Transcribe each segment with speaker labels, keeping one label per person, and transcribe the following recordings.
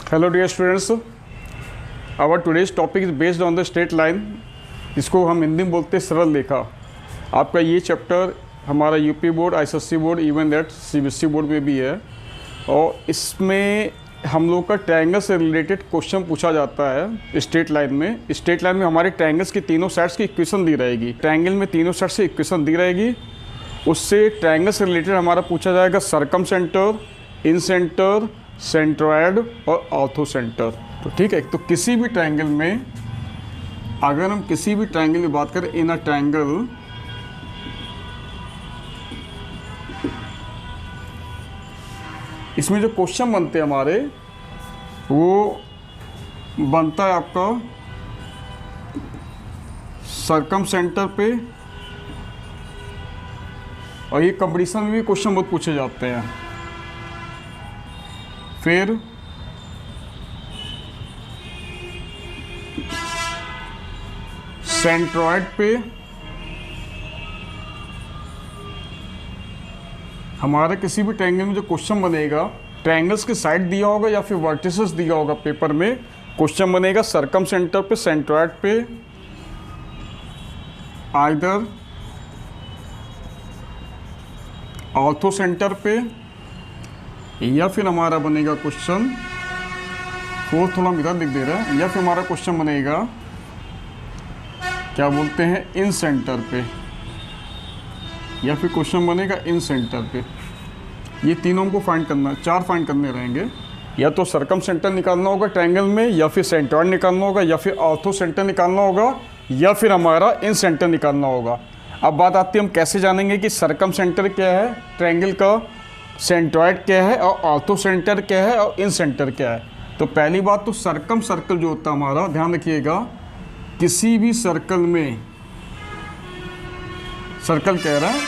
Speaker 1: Hello dear students, our today's topic is based on the straight line. इसको हम हिंदी में बोलते हैं सरल रेखा। आपका ये चैप्टर हमारा UP board, ISSC board, even that CBSE board में भी है और इसमें हम लोग का ट्रायंगल से रिलेटेड क्वेश्चन पूछा जाता है। स्ट्रेट लाइन में हमारे ट्रायंगल्स की तीनों साइड्स की इक्वेशन दी रहेगी। ट्रायंगल में तीनों साइड से इक्वेशन दी रहेगी, उससे ट्रायंगल से रिलेटेड हमारा पूछा जाएगा सरकम सेंटर, इन सेंटर, सेंट्रॉयड और ऑर्थो सेंटर। तो ठीक है, तो किसी भी ट्रायंगल में अगर हम किसी भी ट्रायंगल की बात करें, इन अ ट्रायंगल इसमें जो क्वेश्चन बनते हैं हमारे, वो बनता है आपका सरकम सेंटर पे, और ये कंपटीशन में भी क्वेश्चन बहुत पूछे जाते हैं। फिर सेंट्रॉयड पे हमारा किसी भी ट्रायंगल में जो क्वेश्चन बनेगा, ट्रायंगल्स के साइड दिया होगा या फिर वर्टिसेस दिया होगा पेपर में, क्वेश्चन बनेगा सरकम सेंटर पे, सेंट्रॉयड पे, आइदर ऑर्थो सेंटर पे, या फिर हमारा बनेगा क्वेश्चन, वो थोड़ा इधर दिख दे रहा है, या फिर हमारा क्वेश्चन बनेगा क्या बोलते हैं इन सेंटर पे, या फिर क्वेश्चन बनेगा इन सेंटर पे। ये तीनों हमको फाइंड करना, 4 फाइंड करने रहेंगे। या तो सरकम सेंटर निकालना होगा ट्रायंगल में, या फिर सेंट्रॉयड निकालना होगा, या फिर ऑर्थो सेंटर निकालना होगा, या फिर हमारा इन सेंटर निकालना होगा। अब बात आती है हम कैसे जानेंगे कि सरकम सेंटर क्या है ट्रायंगल का, सेंट्रॉयड क्या है और ऑर्थो सेंटर क्या है और इन सेंटर क्या है। तो पहली बात तो सरकम सर्कल जो होता है हमारा, ध्यान रखिएगा, किसी भी सर्कल में, सर्कल कह रहा है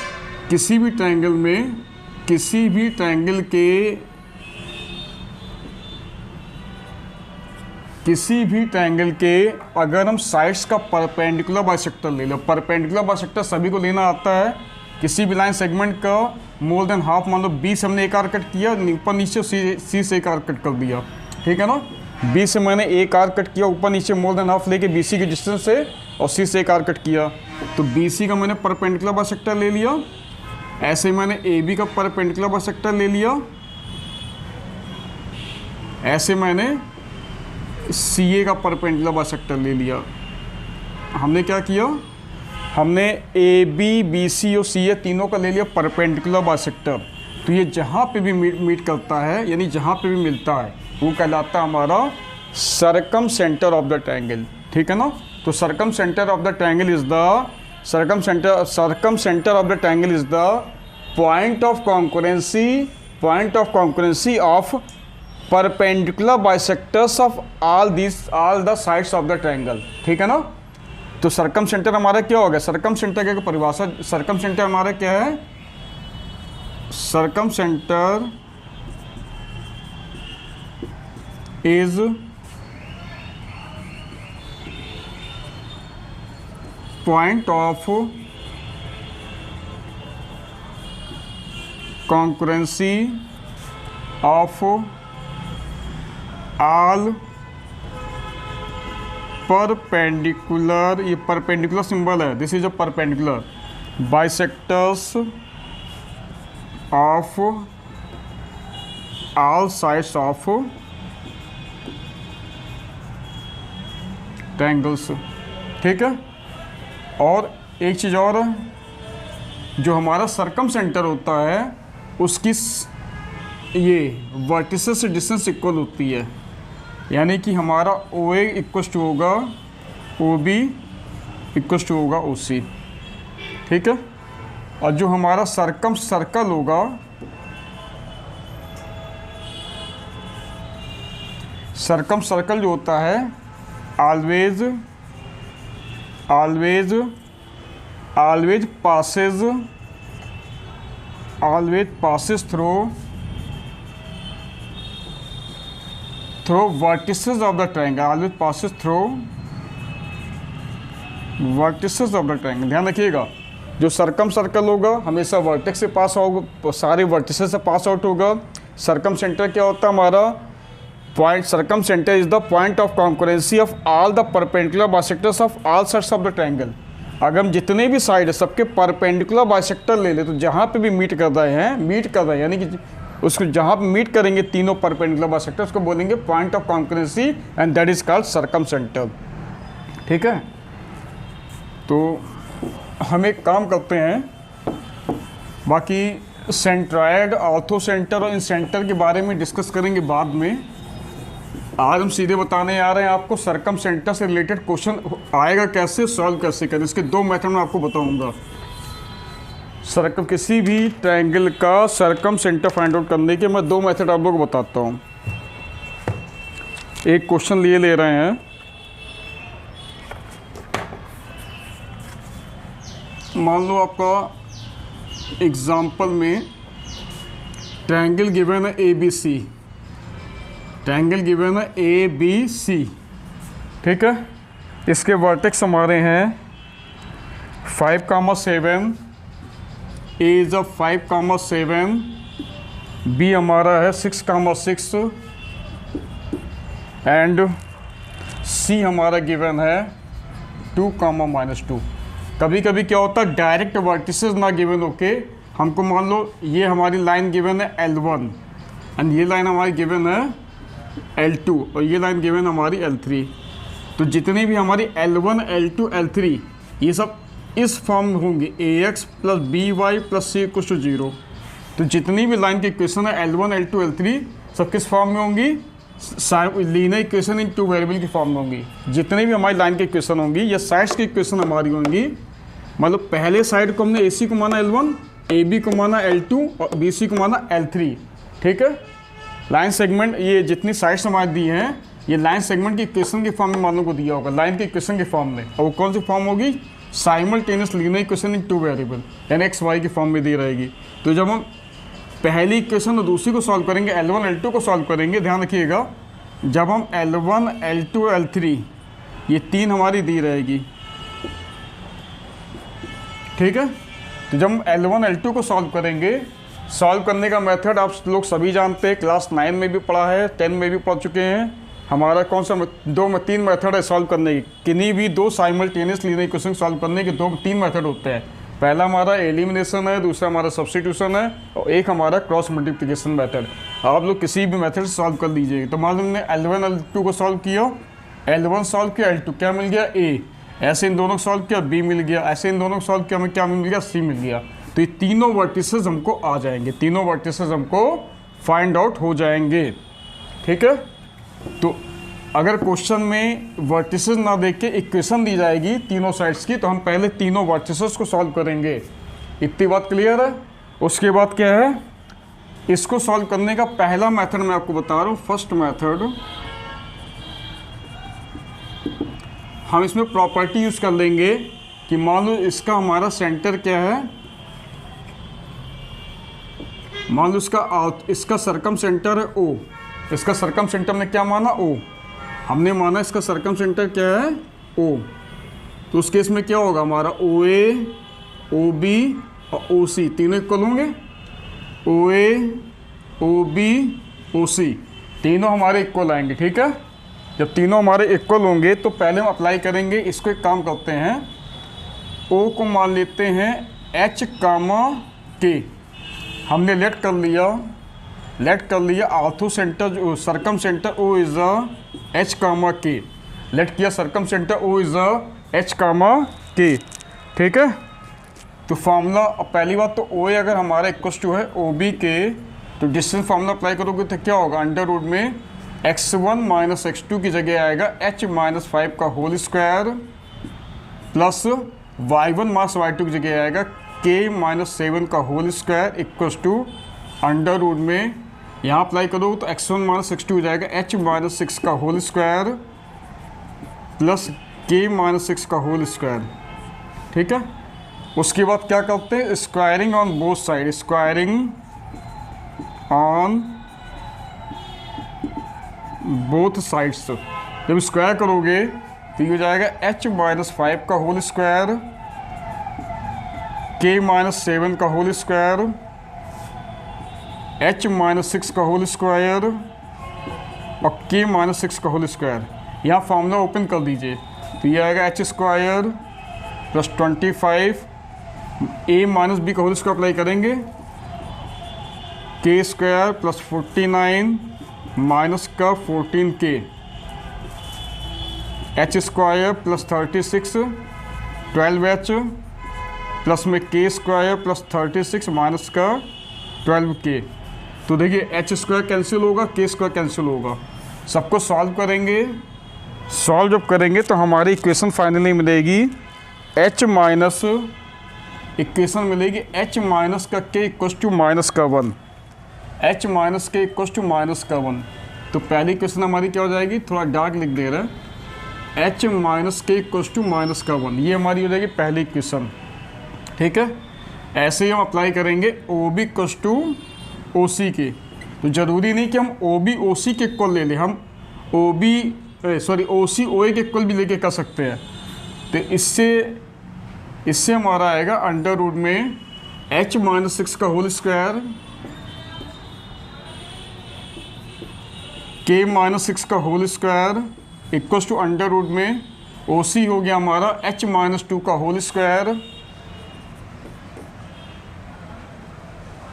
Speaker 1: किसी भी ट्रायंगल में, किसी भी ट्रायंगल के, किसी भी ट्रायंगल के अगर हम साइड्स का परपेंडिकुलर बाइसेक्टर ले लो, परपेंडिकुलर बाइसेक्टर सभी को लेना आता है। किसी भी लाइन सेगमेंट का मोर देन हाफ, मान लो बी से हमने एक आर्क कट किया, ऊपर नीचे सी से एक आर्क कट कर दिया, ठीक है ना। बी से मैंने एक आर्क कट किया, ऊपर नीचे मोर देन हाफ लेके बीसी के डिस्टेंस से, और सी से एक आर्क कट किया, तो बीसी का मैंने परपेंडिकुलर बाइसेक्टर ले लिया। ऐसे मैंने ए बी का परपेंडिकुलर बाइसेक्टर ले लिया, ऐसे मैंने सी ए का परपेंडिकुलर बाइसेक्टर ले लिया। हमने क्या किया, हमने ए बी, बी सी और सी ए तीनों का ले लिया परपेंडिकुलर बाइसेक्टर। तो ये जहाँ पे भी मीट करता है, यानी जहाँ पे भी मिलता है, वो कहलाता है हमारा circumcentre of the triangle, ठीक है ना। तो circumcentre of the triangle is the circumcentre of the triangle is the point of concurrency of perpendicular bisectors of all the sides of the triangle, ठीक है ना। तो सरकम centre हमारा क्या हो गया, सरकम सेंटर की परिभाषा, सरकम सेंटर हमारा क्या है, circumcentre is point of concurrency of all perpendicular, ये परपेंडिकुलर सिंबल है, this is a perpendicular bisectors of all sides of triangles, ठीक है। और एक चीज़ और है, जो हमारा सरकम सेंटर होता है उसकी ये वर्टिसेस से डिस्टेंस इक्वल होती है, यानी कि हमारा ओ ए इक्वस टू होगा ओ बी इक्वस टू होगा ओ सी, ठीक है। और जो हमारा सरकम सर्कल होगा, सरकम सर्कल जो होता है always passes through vertices of the triangle, always passes through vertices of the triangle. ध्यान रखिएगा, जो सरकम सर्कल होगा हमेशा वर्टेक्स से पास होगा, सारे वर्टिसेस से पास आउट होगा। सरकम सेंटर क्या होता है हमारा, point circumcentre is the point of concurrency of all the perpendicular bisectors of all sides of the triangle. अगर हम जितने भी साइड है सबके परपेंडिकुलर बाइसेक्टर ले ले तो जहाँ पे भी मीट कर रहे हैं यानी कि उसको जहाँ पे मीट करेंगे तीनों परपेंडिकुलर बाइसेक्टर उसको बोलेंगे point of concurrency and that is called circumcentre. ठीक है, तो हम एक काम करते हैं, बाकी सेंट्रॉयड, ऑर्थोसेंटर और इन सेंटर के बारे में डिस्कस करेंगे बाद में। आज हम सीधे बताने आ रहे हैं आपको सर्कमसेंटर से रिलेटेड क्वेश्चन आएगा कैसे, सॉल्व कैसे करें। इसके दो मेथड मैं आपको बताऊंगा। किसी भी ट्रायंगल का सर्कमसेंटर फाइंड आउट करने के मैं दो मेथड आप लोगों को बताता हूँ। एक क्वेश्चन ले रहे हैं, मान लो आपका एग्जाम्पल में ट्रायंगल गिवन है ABC, ट्रायंगल गिवन है ABC। ठीक है, इसके वर्टेक्स हमारे हैं 5,7, A इज 5,7, B हमारा है 6,6 एंड C हमारा गिवन है 2,-2। कभी कभी क्या होता है डायरेक्ट वर्टिसेस ना गिवन होके हमको मान लो ये हमारी लाइन गिवन है L1 एंड ये लाइन हमारी गिवन है L2 और ये लाइन गिवन हमारी L3। तो जितनी भी हमारी L1, L2, L3 ये सब इस फॉर्म में होंगी AX + BY + C = 0। तो जितनी भी लाइन की इक्वेशन है L1, L2, L3 सब किस फॉर्म में होंगी, linear equation in two variable की फॉर्म में होंगी। जितनी भी हमारी लाइन की इक्वेशन होंगी या साइड्स की इक्वेशन हमारी होंगी, मतलब पहले साइड को हमने AC को माना L1, AB को माना L2 और BC को माना L3। ठीक है, लाइन सेगमेंट ये जितनी साइड्स हमारी दी हैं ये लाइन सेगमेंट की इक्वेशन के फॉर्म में मान लो को दिया होगा, लाइन की इक्वेशन के फॉर्म में। और वो कौन सी फॉर्म होगी, simultaneous linear equation in two variable यानी XY की फॉर्म में दी रहेगी। तो जब हम पहली इक्वेशन और दूसरी को सॉल्व करेंगे, L1, L2 को सॉल्व करेंगे, ध्यान रखिएगा जब हम L1, L2, L3 ये तीन हमारी दी रहेगी। ठीक है, तो जब हम L1, L2 को सॉल्व करेंगे, सॉल्व करने का मेथड आप लोग सभी जानते हैं, क्लास 9 में भी पढ़ा है, 10 में भी पढ़ चुके हैं। हमारा कौन सा तीन मेथड है सॉल्व करने की, किन्हीं भी दो साइमल्टेनियस लीनियर इक्वेशन सॉल्व करने के तीन मेथड होते हैं। पहला हमारा एलिमिनेशन है, दूसरा हमारा सब्स्टिट्यूशन है और एक हमारा क्रॉस मल्टीप्लिकेशन मेथड। आप लोग किसी भी मेथड से सॉल्व कर लीजिएगा। तो मान लो हमने L1, L2 को सॉल्व किया, L1 सॉल्व किया, L2 क्या मिल गया A, ऐसे इन दोनों को सॉल्व किया B मिल गया, ऐसे इन दोनों को सॉल्व किया हमें क्या मिल गया, C मिल गया। तो ये तीनों वर्टिसेस हमको आ जाएंगे, तीनों वर्टिसेस हमको फाइंड आउट हो जाएंगे। ठीक है, तो अगर क्वेश्चन में वर्टिसेस ना देख के इक्वेशन दी जाएगी तीनों साइड्स की, तो हम पहले तीनों वर्टिसेस को सॉल्व करेंगे। इतनी बात क्लियर है। उसके बाद क्या है, इसको सॉल्व करने का पहला मेथड मैं आपको बता रहा हूँ, फर्स्ट मेथड। हम इसमें प्रॉपर्टी यूज कर लेंगे कि मान लो इसका हमारा सेंटर क्या है, मान लो इसका सर्कमसेंटर है O, इसका सर्कमसेंटर ने क्या माना O, हमने माना इसका सर्कमसेंटर क्या है O। तो उस केस में क्या होगा, हमारा OA, OB और OC तीनों इक्वल होंगे। OA, OB, OC तीनों हमारे इक्वल आएंगे। ठीक है, जब तीनों हमारे इक्वल होंगे तो पहले हम अप्लाई करेंगे, इसको एक काम करते हैं, O को मान लेते हैं H, K। हमने लेट कर लिया ऑर्थोसेंटर जो circumcentre O is H, K। Let किया circumcentre O is H, K। ठीक है, तो फार्मूला पहली बात तो OA अगर हमारा इक्वल टू है OB के, तो डिस्टेंस फार्मूला अप्लाई करोगे तो क्या होगा, अंडर रूट में x1 - x2 की जगह आएगा h - 5 का whole square plus y1 - y2 की जगह आएगा k - 7 का whole square equal to under root में, यहाँ अप्लाई करो तो x1 - x2 हो जाएगा h - 6 का होल स्क्वायर प्लस k - 6 का होल स्क्वायर। ठीक है, उसके बाद क्या करते हैं, squaring on both side, squaring on both sides. जब स्क्वायर करोगे तो ये हो जाएगा h - 5 का होल स्क्वायर, k - 7 का होल स्क्वायर, h - 6 का होल स्क्वायर और के माइनस 6 का होल स्क्वायर। यहाँ फॉर्मूला ओपन कर दीजिए, तो ये आएगा एच स्क्वायर प्लस 25 ए माइनस बी का होल स्क्वायर अप्लाई करेंगे, के स्क्वायर प्लस 49 माइनस का 14 के, H square plus 36 12h plus में के स्क्वायर प्लस 36 माइनस का 12k। तो देखिए एच स्क्वायर कैंसिल होगा, के स्क्वायर कैंसिल होगा। सबको सॉल्व करेंगे, सॉल्व जब करेंगे तो हमारी इक्वेशन फाइनली मिलेगी एच माइनस, इक्वेशन मिलेगी एच माइनस का के इक्वस टू माइनस का 1, एच माइनस के इक्वस टू माइनस का 1। तो पहली इक्वेशन हमारी क्या हो जाएगी, थोड़ा डार्क लिख दे रहा है, एच माइनस के इक्वस टू माइनस का 1, ये हमारी हो जाएगी पहली इक्वेशन। ठीक है, ऐसे ही हम अप्लाई करेंगे O B equals to O C के। तो ज़रूरी नहीं कि हम ओ बी ओ सी के इक्वल ले लें, हम ओ सी ओ ए के इक्वल भी लेके कर सकते हैं। तो इससे हमारा आएगा अंडर रूट में एच माइनस 6 का होल स्क्वायर, के माइनस 6 का whole square equal to under root में ओ सी हो गया हमारा एच माइनस 2 का होल स्क्वायर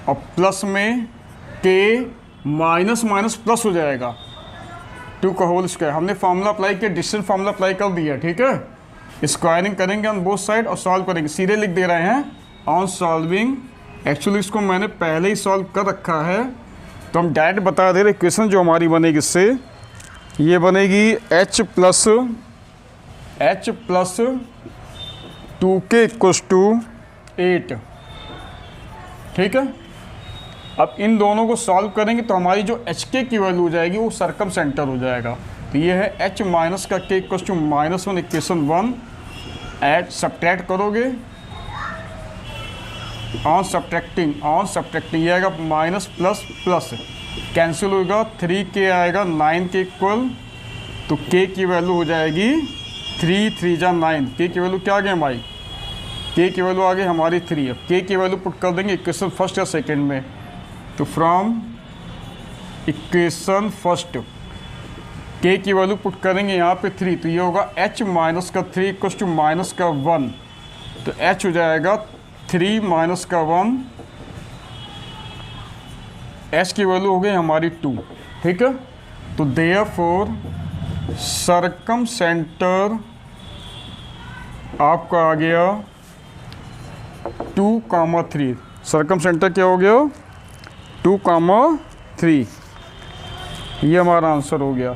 Speaker 1: और प्लस में के माइनस माइनस प्लस हो जाएगा 2 का होल स्क्वायर। हमने फार्मूला अप्लाई किया, डिस्टेंस फार्मूला अप्लाई कर दिया। ठीक है, स्क्वायरिंग करेंगे ऑन बोथ साइड और सॉल्व करेंगे, सीधे लिख दे रहे हैं ऑन सॉल्विंग। एक्चुअली इसको मैंने पहले ही सॉल्व कर रखा है, तो हम डायरेक्ट बता दे रहे इक्वेशन जो हमारी बनेगी इससे, ये बनेगी H plus 2k equals to 8। ठीक है, अब इन दोनों को सॉल्व करेंगे तो हमारी जो एच के की वैल्यू हो जाएगी वो सरकम सेंटर हो जाएगा। तो ये है एच माइनस का K equals to -1 equation 1। Add subtract करोगे ऑन सब्ट्रैक्टिंग ये आएगा माइनस प्लस प्लस कैंसिल होगा, 3k आएगा 9 के इक्वल। तो k की वैल्यू हो जाएगी 3 3 जा 9। k की वैल्यू क्या आ गई हमारी, k की वैल्यू आ गई हमारी 3। अब k की वैल्यू पुट कर देंगे इक्वेशन फर्स्ट या सेकंड में। तो फ्रॉम इक्वेशन फर्स्ट k की वैल्यू पुट करेंगे यहाँ पे 3, तो ये होगा h माइनस का 3 इक्वस टू माइनस का 1। तो h हो जाएगा 3 माइनस का 1, h की वैल्यू हो गई हमारी 2। ठीक है, तो देयरफॉर सरकम सेंटर आपका आ गया 2,3। सरकम सेंटर क्या हो गया 2,3। ये हमारा आंसर हो गया।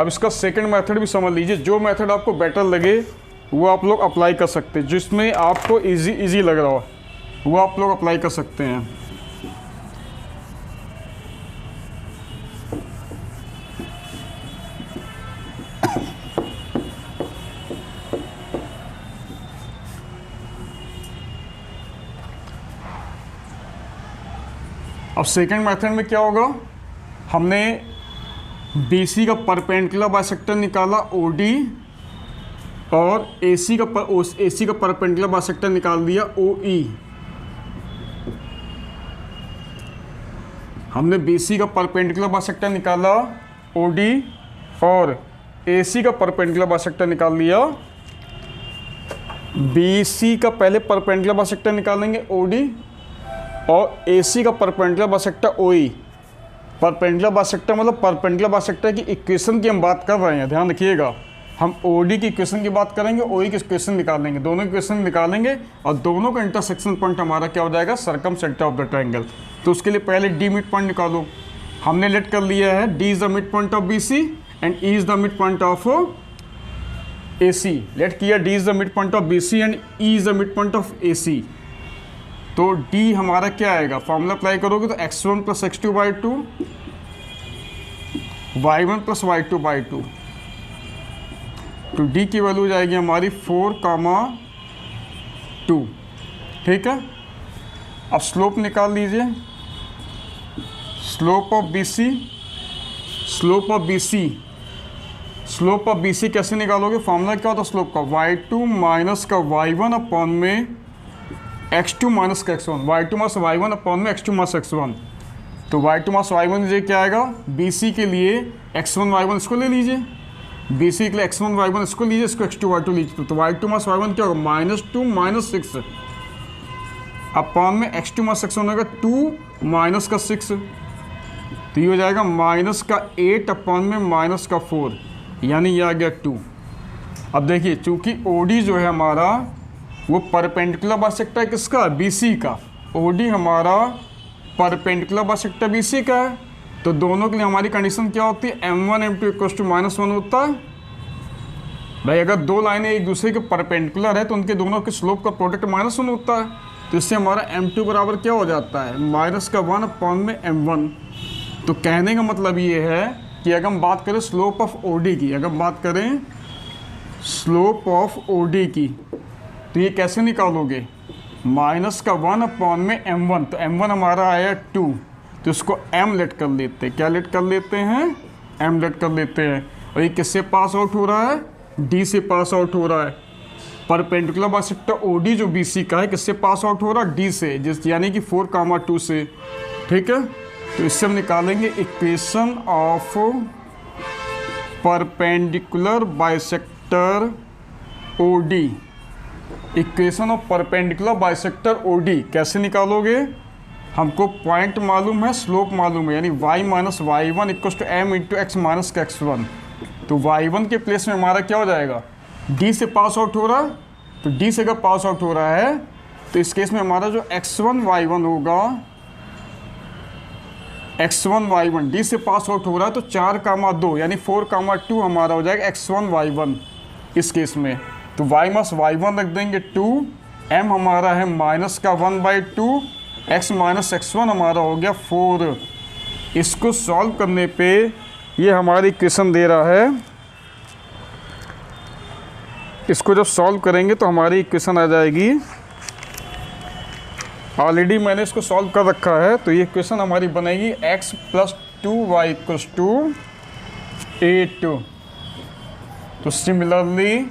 Speaker 1: अब इसका सेकंड मेथड भी समझ लीजिए, जो मेथड आपको बेटर लगे वो आप लोग अप्लाई कर सकते हैं, जिसमें आपको इजी लग रहा हो वो आप लोग अप्लाई कर सकते हैं। अब सेकंड मेथड में क्या होगा, हमने BC का परपेंडिकुलर बाइसेक्टर निकाला OD और AC का परपेंडिकुलर बाइसेक्टर निकाल दिया OE। हमने BC का परपेंडिकुलर बाइसेक्टर निकाला OD और AC का परपेंडिकुलर बाइसेक्टर निकाल लिया। BC का पहले परपेंडिकुलर बाइसेक्टर निकालेंगे OD और AC का perpendicular bisector OE। Perpendicular bisector मतलब परपेंडिकुलर बाइसेक्टर की इक्वेशन की हम बात कर रहे हैं, ध्यान रखिएगा। हम OD की इक्वेशन की बात करेंगे, OE की इक्वेशन निकालेंगे, दोनों इक्वेशन निकालेंगे और दोनों का इंटरसेक्शन पॉइंट हमारा क्या हो जाएगा, सरकम सेंटर ऑफ द ट्रायंगल। तो उसके लिए पहले D मिड पॉइंट निकालो। हमने लेट कर लिया है D is the mid point of BC and E is the mid point of AC। Let किया D is the mid point of BC and E is the mid point of AC। तो D हमारा क्या आएगा, formula apply करोगे तो x1 plus x2 by 2, y1 plus y2 by 2। तो D की value जाएगी हमारी 4,2। ठीक है, अब स्लोप निकाल लीजिए। स्लोप ऑफ BC कैसे निकालोगे, फॉर्मूला क्या होता है स्लोप का, y2 माइनस का y1 अपॉन में x2 माइनस का x1, y2 minus y1 upon में x2 माइनस x1। तो y2 मास y1 ये क्या आएगा, BC के लिए x1 y1 इसको ले लीजिए, BC के लिए x1 y1 इसको लीजिए, इसको x2 y2 लीजिए। तो y2 मास y1 क्या होगा, -2 - 6 अपॉन में x2 मास x1 होगा 2 माइनस का 6, तो ये हो जाएगा -8 अपॉन में -4, यानी ये आ गया 2। अब देखिए चूंकि OD जो है हमारा वो परपेंडिकुलर बाइसेक्टर किसका, BC का। OD हमारा परपेंडिकुलर बाइसेक्टर BC का है, तो दोनों के लिए हमारी कंडीशन क्या होती है, m1 m2 = -1 होता है। भाई अगर दो लाइनें एक दूसरे के परपेंडिकुलर है तो उनके दोनों के स्लोप का प्रोडक्ट -1 होता है, तो इससे हमारा m2 बराबर क्या हो जाता है, -1 अपॉन में m1। तो कहने का मतलब ये है कि अगर हम बात करें स्लोप ऑफ OD की, अगर बात करें स्लोप ऑफ OD की, तो ये कैसे निकालोगे, -1 अपॉन में m1। तो m1 हमारा आया 2, तो इसको m लेट कर लेते हैं। क्या लेट कर लेते हैं, m लेट कर लेते हैं। और ये किससे पास आउट हो रहा है, D से पास आउट हो रहा है। परपेंडिकुलर बाइसेक्टर OD जो BC का है किससे पास आउट हो रहा है, D से, जिस यानी कि 4, 2 से। ठीक है, तो इससे हम निकालेंगे equation of perpendicular bisector OD। Equation of perpendicular bisector OD कैसे निकालोगे, हमको पॉइंट मालूम है, स्लोप मालूम है, यानी y - y1 = m × x - x1। तो y1 के प्लेस में हमारा क्या हो जाएगा, D से पास आउट हो रहा है, तो D से अगर पास आउट हो रहा है तो इस केस में हमारा जो x1 y1 होगा, x1 y1 D से पास आउट हो रहा है, तो 4, 2 यानी 4, 2 हमारा हो जाएगा x1 y1 इस केस में। तो y - y1 रख देंगे 2, m हमारा है -1/2, x - x1 हमारा हो गया 4। इसको सॉल्व करने पे ये हमारी इक्वेशन दे रहा है, इसको जब सॉल्व करेंगे तो हमारी इक्वेशन आ जाएगी, ऑलरेडी मैंने इसको सॉल्व कर रखा है, तो ये इक्वेशन हमारी बनेगी x + 2y = 8। तो सिमिलरली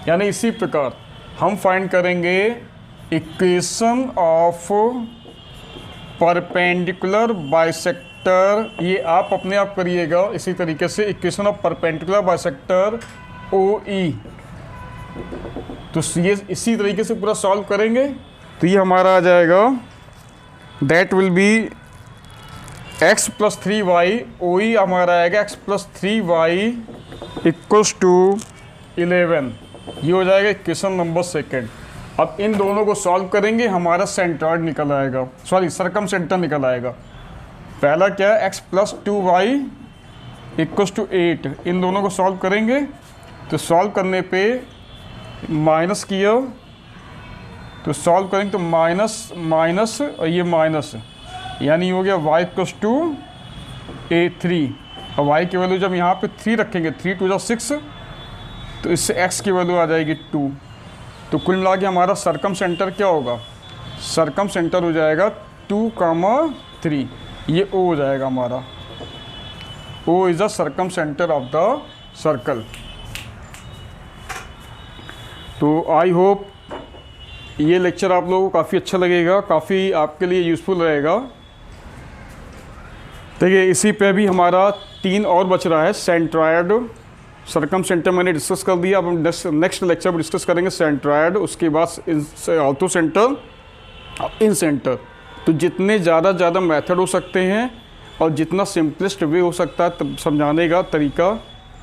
Speaker 1: यानी इसी प्रकार हम फाइंड करेंगे इक्वेशन ऑफ परपेंडिकुलर बाइसेक्टर, ये आप अपने आप करिएगा इसी तरीके से, equation of perpendicular bisector OE। तो ये इसी तरीके से पूरा सॉल्व करेंगे, तो ये हमारा आ जाएगा, that will be x + 3y, OE हमारा आएगा x + 3y = 11। ये हो जाएगा इक्वेशन नंबर 2। अब इन दोनों को सॉल्व करेंगे, हमारा सेंट्रॉइड निकल आएगा, सॉरी सर्कमसेंटर निकल आएगा। पहला क्या है, x + 2y = 8। इन दोनों को सॉल्व करेंगे, तो सॉल्व करने पे माइनस किया, तो सॉल्व करेंगे तो माइनस और ये माइनस, यानी हो गया y = a3। और y की वैल्यू जब यहाँ पे 3 रखेंगे, 3 × 2 = 6, तो इससे x की वैल्यू आ जाएगी 2। तो कुल मिला के हमारा सर्कम सेंटर क्या होगा, सर्कम सेंटर हो जाएगा 2, 3, ये O हो जाएगा हमारा। O is the circum centre of the circle. तो आई होप ये लेक्चर आप लोगों को काफ़ी अच्छा लगेगा, काफ़ी आपके लिए यूज़फुल रहेगा। देखिए इसी पे भी हमारा 3 और बच रहा है, सेंट्रॉयड, सर्कम सेंटर मैंने डिस्कस कर दिया। अब हम नेक्स्ट लेक्चर में डिस्कस करेंगे सेंट्रॉयड, उसके बाद ऑर्थो सेंटर, इन सेंटर। तो जितने ज़्यादा मेथड हो सकते हैं और जितना सिंपलेस्ट वे हो सकता है तब समझाने का तरीका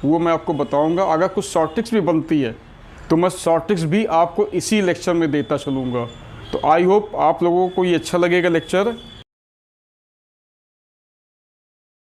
Speaker 1: वो मैं आपको बताऊंगा। अगर कुछ शॉर्ट ट्रिक्स भी बनती है तो मैं शॉर्ट ट्रिक्स भी आपको इसी लेक्चर में देता चलूँगा। तो आई होप आप लोगों को ये अच्छा लगेगा लेक्चर।